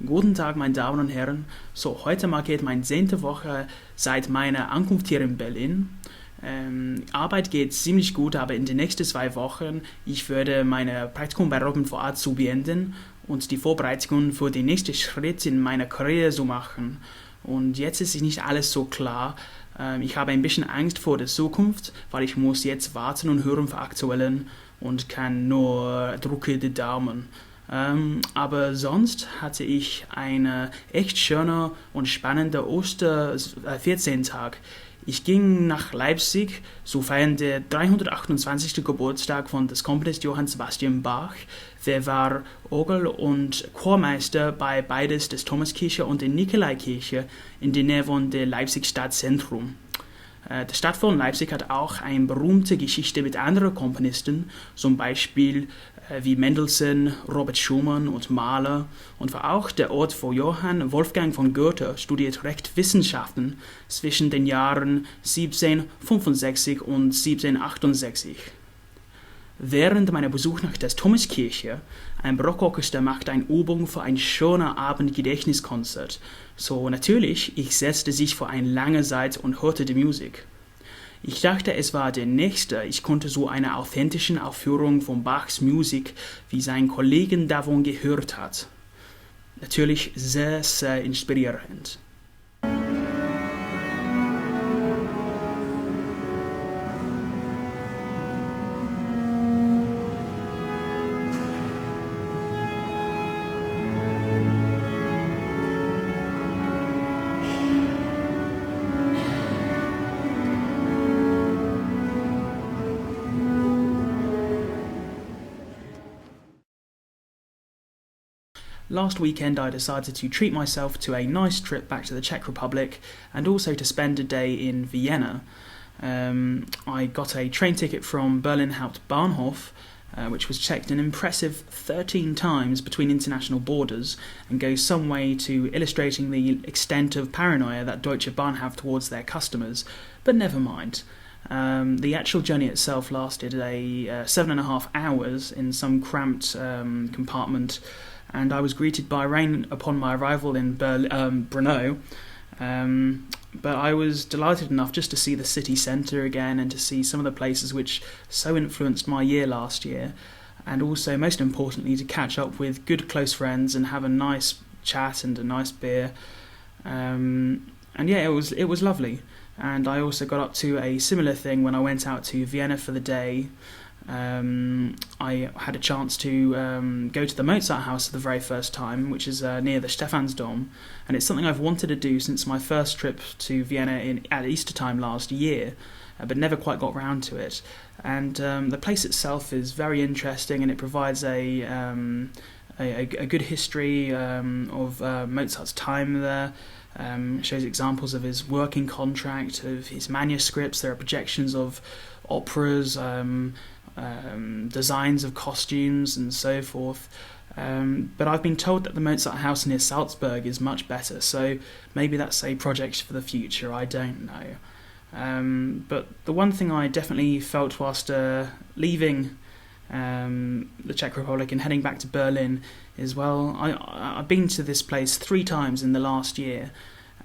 Guten Tag, meine Damen und Herren. So, heute markiert meine 10. Woche seit meiner Ankunft hier in Berlin. Arbeit geht ziemlich gut, aber in den nächsten 2 Wochen ich werde meine Praktikum bei Robin vor Ort zu beenden und die Vorbereitungen für den nächsten Schritt in meiner Karriere zu machen. Und jetzt ist nicht alles so klar. Ich habe ein bisschen Angst vor der Zukunft, weil ich muss jetzt warten und hören für Aktuellen und kann nur drücke die Daumen. Aber sonst hatte ich eine echt schöne und spannende Oster 14 Tag. Ich ging nach Leipzig zu feiern der 328. Geburtstag von des Komponist Johann Sebastian Bach. Der war Orgel- und Chormeister bei beides des Thomaskirche und der Nikolaikirche in der Nähe von der Leipzig Stadtzentrum. Die Stadt von Leipzig hat auch eine berühmte Geschichte mit anderen Komponisten, zum Beispiel wie Mendelssohn, Robert Schumann und Mahler, und war auch der Ort, wo Johann Wolfgang von Goethe studiert Rechtswissenschaften zwischen den Jahren 1765 und 1768. Während meiner Besuch nach der Thomaskirche, ein Barockorchester macht eine Übung für ein schöner Abend Gedächtniskonzert. So natürlich, ich setzte sich vor eine lange Zeit und hörte die Musik. Ich dachte, es war der nächste. Ich konnte so eine authentische Aufführung von Bachs Musik, wie sein Kollegen davon gehört hat. Natürlich sehr, sehr inspirierend. Last weekend I decided to treat myself to a nice trip back to the Czech Republic and also to spend a day in Vienna. I got a train ticket from Berlin Hauptbahnhof, which was checked an impressive 13 times between international borders and goes some way to illustrating the extent of paranoia that Deutsche Bahn have towards their customers, but never mind. The actual journey itself lasted 7.5 hours in some cramped compartment, and I was greeted by rain upon my arrival in Brno. But I was delighted enough just to see the city centre again and to see some of the places which so influenced my year last year, and also, most importantly, to catch up with good close friends and have a nice chat and a nice beer. And yeah, it was lovely. And I also got up to a similar thing when I went out to Vienna for the day. I had a chance to go to the Mozart house for the very first time, which is near the Stephansdom, and it's something I've wanted to do since my first trip to Vienna at Easter time last year, but never quite got round to it. And the place itself is very interesting, and it provides a good history of Mozart's time there. Shows examples of his working contract, of his manuscripts. There are projections of operas, designs of costumes and so forth. But I've been told that the Mozart house near Salzburg is much better, so maybe that's a project for the future, I don't know. But the one thing I definitely felt whilst leaving the Czech Republic and heading back to Berlin is, well, I've been to this place 3 times in the last year,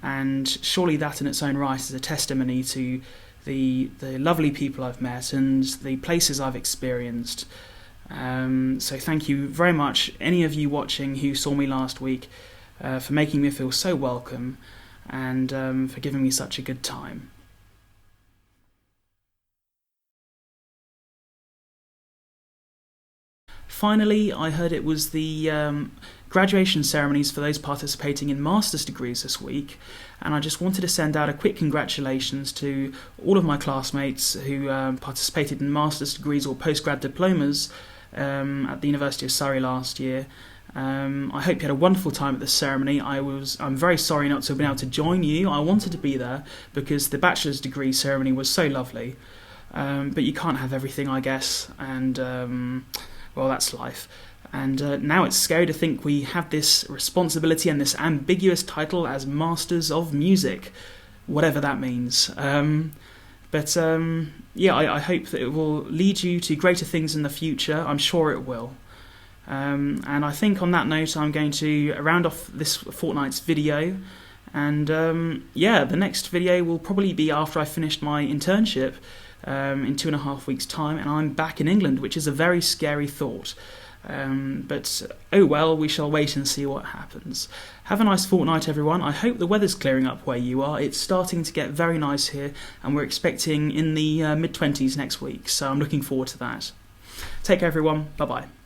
and surely that in its own right is a testimony to the lovely people I've met and the places I've experienced. So thank you very much, any of you watching who saw me last week, for making me feel so welcome and for giving me such a good time. Finally, I heard it was the graduation ceremonies for those participating in master's degrees this week, and I just wanted to send out a quick congratulations to all of my classmates who participated in master's degrees or postgrad diplomas at the University of Surrey last year. I hope you had a wonderful time at this ceremony. I'm very sorry not to have been able to join you. I wanted to be there because the bachelor's degree ceremony was so lovely, but you can't have everything, I guess, and well, that's life. And now it's scary to think we have this responsibility and this ambiguous title as Masters of Music, whatever that means. But I hope that it will lead you to greater things in the future. I'm sure it will. And I think on that note, I'm going to round off this fortnight's video. And yeah, the next video will probably be after I finished my internship in 2.5 weeks' time, and I'm back in England, which is a very scary thought. But oh well, we shall wait and see what happens. Have a nice fortnight, everyone. I hope the weather's clearing up where you are. It's starting to get very nice here, and we're expecting in the mid-20s next week, so I'm looking forward to that. Take care, everyone. Bye-bye.